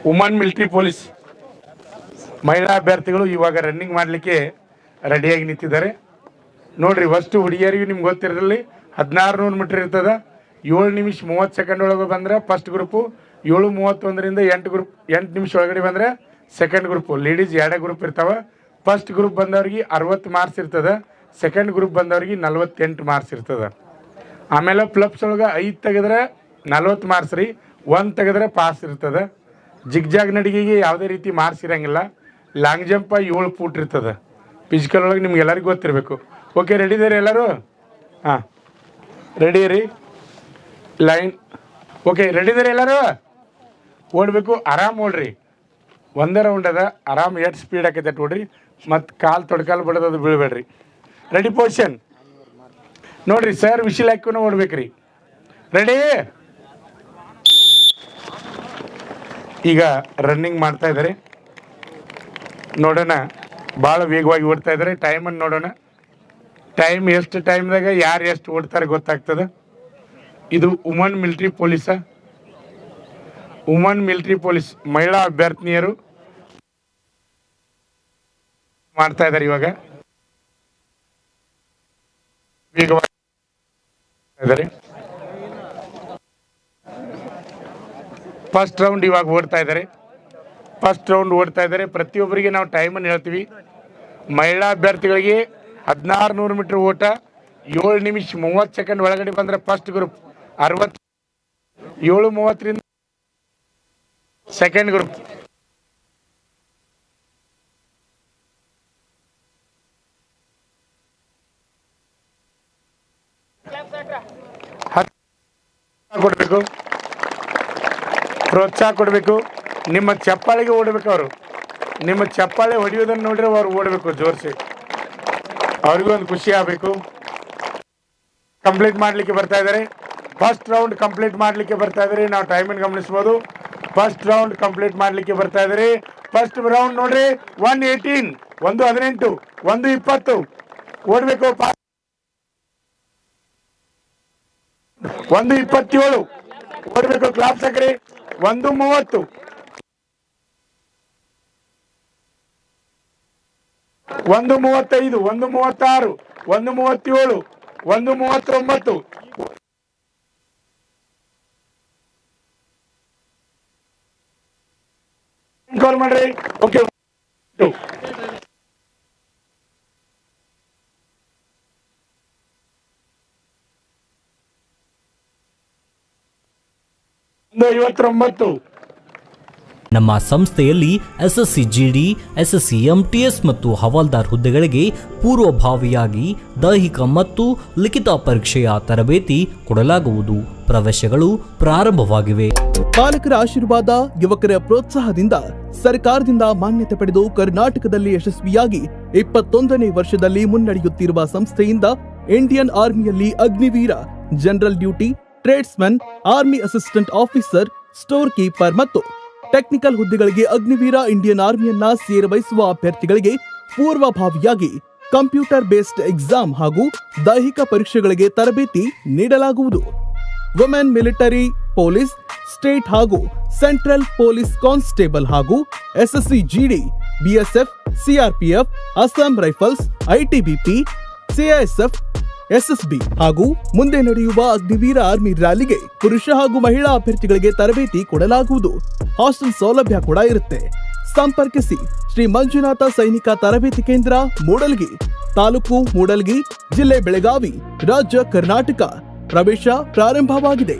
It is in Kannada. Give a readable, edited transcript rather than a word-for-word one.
ವುಮನ್ ಮಿಲಿಟರಿ ಪೊಲೀಸ್ ಮಹಿಳಾ ಅಭ್ಯರ್ಥಿಗಳು ಇವಾಗ ರನ್ನಿಂಗ್ ಮಾಡಲಿಕ್ಕೆ ರೆಡಿಯಾಗಿ ನಿಂತಿದ್ದಾರೆ ನೋಡ್ರಿ. ಫಸ್ಟ್ ಹುಡುಗಿಯರಿಗೆ ನಿಮ್ಗೆ ಗೊತ್ತಿರಲಿ 1600 ಮೀಟರ್ ಇರ್ತದೆ. 7 ನಿಮಿಷ 30 ಸೆಕೆಂಡ್ ಒಳಗೆ ಬಂದರೆ ಫಸ್ಟ್ ಗ್ರೂಪು, 7:31ರಿಂದ 8 ನಿಮಿಷ ಒಳಗಡೆ ಬಂದರೆ ಸೆಕೆಂಡ್ ಗ್ರೂಪು. ಲೇಡೀಸ್ 2 ಗ್ರೂಪ್ ಇರ್ತಾವೆ. ಫಸ್ಟ್ ಗ್ರೂಪ್ ಬಂದವ್ರಿಗೆ 60 ಮಾರ್ಕ್ಸ್ ಇರ್ತದೆ, ಸೆಕೆಂಡ್ ಗ್ರೂಪ್ ಬಂದವ್ರಿಗೆ 48 ಮಾರ್ಕ್ಸ್ ಇರ್ತದೆ. ಆಮೇಲೆ ಪ್ಲಬ್ಸ್ ಒಳಗೆ 5 ತೆಗೆದ್ರೆ 40 ಮಾರ್ಕ್ಸ್ ರೀ, 1 ತೆಗೆದ್ರೆ ಪಾಸ್ ಇರ್ತದೆ. ಜಿಗ್ಜಾಗ್ ನಡಿಗೆಗೆ ಯಾವುದೇ ರೀತಿ ಮಾರ್ಕ್ಸ್ ಇರೋಂಗಿಲ್ಲ. ಲಾಂಗ್ ಜಂಪ 7 ಫೂಟ್ ಇರ್ತದೆ. ಫಿಸಿಕಲ್ ಒಳಗೆ ನಿಮ್ಗೆ ಎಲ್ಲರಿಗೂ ಗೊತ್ತಿರಬೇಕು. ಓಕೆ, ರೆಡಿ ಇದ್ದೀರಿ ಎಲ್ಲರೂ? ಹಾಂ, ರೆಡಿ ರೀ. ಲೈನ್ ಓಕೆ, ರೆಡಿ ಇದ್ದೀರಿ ಎಲ್ಲರೂ? ಓಡಬೇಕು, ಆರಾಮ್ ಓಡ್ರಿ. ಒಂದೇ ರೌಂಡ್ ಅದ, ಆರಾಮ್ ಎಷ್ಟು ಸ್ಪೀಡ್ ಆಕೈತೆ ಓಡ್ರಿ. ಮತ್ತು ಕಾಲು ತೊಡ್ಕಾಲು ಬಿಡೋದು ಬೀಳ್ಬೇಡ್ರಿ. ರೆಡಿ ಪೊಸಿಷನ್ ನೋಡ್ರಿ. ಸರ್ ವಿಶಿಲ್ ಹಾಕಿನೂ ಓಡ್ಬೇಕ್ರಿ. ರೆಡಿ? ಈಗ ರನ್ನಿಂಗ್ ಮಾಡ್ತಾ ಇದ್ದಾರೆ ನೋಡೋಣ. ಭಾಳ ವೇಗವಾಗಿ ಓಡ್ತಾ ಇದ್ದಾರೆ. ಟೈಮನ್ನು ನೋಡೋಣ. ಟೈಮ್ ಎಷ್ಟು ಟೈಮ್ದಾಗ ಯಾರು ಎಷ್ಟು ಓಡ್ತಾರೆ ಗೊತ್ತಾಗ್ತದೆ. ಇದು ವುಮನ್ ಮಿಲಿಟರಿ ಪೊಲೀಸ. ವುಮನ್ ಮಿಲಿಟರಿ ಪೊಲೀಸ್ ಮಹಿಳಾ ಅಭ್ಯರ್ಥಿನಿಯರು ಮಾಡ್ತಾ ಇದ್ದಾರೆ. ಇವಾಗ ವೇಗವಾಗಿ ಇದ್ದಾರೆ. ಫಸ್ಟ್ ರೌಂಡ್ ಇವಾಗ ಓಡ್ತಾ ಇದ್ದಾರೆ. ಫಸ್ಟ್ ರೌಂಡ್ ಓಡ್ತಾ ಇದ್ದಾರೆ. ಪ್ರತಿಯೊಬ್ಬರಿಗೆ ನಾವು ಟೈಮನ್ನು ಹೇಳ್ತೀವಿ. ಮಹಿಳಾ ಅಭ್ಯರ್ಥಿಗಳಿಗೆ 1600 ಮೀಟರ್ ಓಟ 7 ನಿಮಿಷ 30 ಸೆಕೆಂಡ್ ಒಳಗಡೆ ಬಂದರೆ ಫಸ್ಟ್ ಗ್ರೂಪ್, 7:30ರಿಂದ ಸೆಕೆಂಡ್ ಗ್ರೂಪ್. ಕೊಡಬೇಕು, ಪ್ರೋತ್ಸಾಹ ಕೊಡಬೇಕು. ನಿಮ್ಮ ಚಪ್ಪಾಳಿಗೆ ಓಡಬೇಕು. ಅವರು ನಿಮ್ಮ ಚಪ್ಪಾಳೆ ಹೊಡೆಯೋದನ್ನು ನೋಡ್ರೆ ಅವ್ರು ಓಡಬೇಕು ಜೋರಿಸಿ. ಅವ್ರಿಗೂ ಒಂದು ಖುಷಿ ಆಗಬೇಕು. ಕಂಪ್ಲೀಟ್ ಮಾಡಲಿಕ್ಕೆ ಬರ್ತಾ ಇದ್ದಾರೆ. ಫಸ್ಟ್ ರೌಂಡ್ ಕಂಪ್ಲೀಟ್ ಮಾಡಲಿಕ್ಕೆ ಬರ್ತಾ ಇದ್ದಾರೆ. ನಾವು ಟೈಮನ್ನು ಗಮನಿಸ್ಬೋದು. ಫಸ್ಟ್ ರೌಂಡ್ ಕಂಪ್ಲೀಟ್ ಮಾಡಲಿಕ್ಕೆ ಬರ್ತಾ ಇದ್ದಾರೆ. ಫಸ್ಟ್ ರೌಂಡ್ ನೋಡ್ರಿ, 1:18, 1:18, 1:20 ಓಡಬೇಕು. 1:27 ಓಡಬೇಕು. ಕ್ಲಾಪ್ ಸಕ್ರೆ 1:30, 1:35, 1:36, 1:37, 1:39 ಕಾಲ್ ಮಾಡ್ರಿ. ಓಕೆ, 1:59. ನಮ್ಮ ಸಂಸ್ಥೆಯಲ್ಲಿ ಎಸ್ಎಸ್ಸಿ ಜಿಡಿ, ಎಸ್ಎಸ್ಸಿ ಎಂಟಿಎಸ್ ಮತ್ತು ಹವಾಲ್ದಾರ್ ಹುದ್ದೆಗಳಿಗೆ ಪೂರ್ವಭಾವಿಯಾಗಿ ದೈಹಿಕ ಮತ್ತು ಲಿಖಿತ ಪರೀಕ್ಷೆಯ ತರಬೇತಿ ಕೊಡಲಾಗುವುದು. ಪ್ರವೇಶಗಳು ಪ್ರಾರಂಭವಾಗಿವೆ. ಪಾಲಕರ ಆಶೀರ್ವಾದ, ಯುವಕರ ಪ್ರೋತ್ಸಾಹದಿಂದ ಸರ್ಕಾರದಿಂದ ಮಾನ್ಯತೆ ಪಡೆದು ಕರ್ನಾಟಕದಲ್ಲಿ ಯಶಸ್ವಿಯಾಗಿ 21ನೇ ವರ್ಷದಲ್ಲಿ ಮುನ್ನಡೆಯುತ್ತಿರುವ ಸಂಸ್ಥೆಯಿಂದ ಇಂಡಿಯನ್ ಆರ್ಮಿಯಲ್ಲಿ Agniveer, general duty, tradesman, army assistant officer, storekeeper ಮತ್ತು ಟೆಕ್ನಿಕಲ್ ಹುದ್ದೆಗಳಿಗೆ ಅಗ್ನಿವೀರ ಇಂಡಿಯನ್ ಆರ್ಮಿಯನ್ನ ಸೇರಬಯಸುವ ಅಭ್ಯರ್ಥಿಗಳಿಗೆ ಪೂರ್ವಭಾವಿಯಾಗಿ ಕಂಪ್ಯೂಟರ್ ಬೇಸ್ಡ್ ಎಕ್ಸಾಮ್ ಹಾಗೂ ದೈಹಿಕ ಪರೀಕ್ಷೆಗಳಿಗೆ ತರಬೇತಿ ನೀಡಲಾಗುವುದು. ವುಮೆನ್ ಮಿಲಿಟರಿ ಪೊಲೀಸ್, ಸ್ಟೇಟ್ ಹಾಗೂ ಸೆಂಟ್ರಲ್ ಪೊಲೀಸ್ ಕಾನ್ಸ್ಟೇಬಲ್ ಹಾಗೂ SSC GD, BSF, CRPF, Assam Rifles, ITBP, CISF, SSB ಹಾಗೂ ಮುಂದೆ ನಡೆಯುವ ಅಗ್ನಿವೀರ ಆರ್ಮಿ ರ್ಯಾಲಿಗೆ ಪುರುಷ ಹಾಗೂ ಮಹಿಳಾ ಅಭ್ಯರ್ಥಿಗಳಿಗೆ ತರಬೇತಿ ಕೊಡಲಾಗುವುದು. ಹಾಸ್ಟೆಲ್ ಸೌಲಭ್ಯ ಕೂಡ ಇರುತ್ತೆ. ಸಂಪರ್ಕಿಸಿ ಶ್ರೀ ಮಂಜುನಾಥ ಸೈನಿಕ ತರಬೇತಿ ಕೇಂದ್ರ, ಮೂಡಲ್ಗಿ, ತಾಲೂಕು ಮೂಡಲ್ಗಿ, ಜಿಲ್ಲೆ ಬೆಳಗಾವಿ, ರಾಜ್ಯ ಕರ್ನಾಟಕ. ಪ್ರವೇಶ ಪ್ರಾರಂಭವಾಗಿದೆ.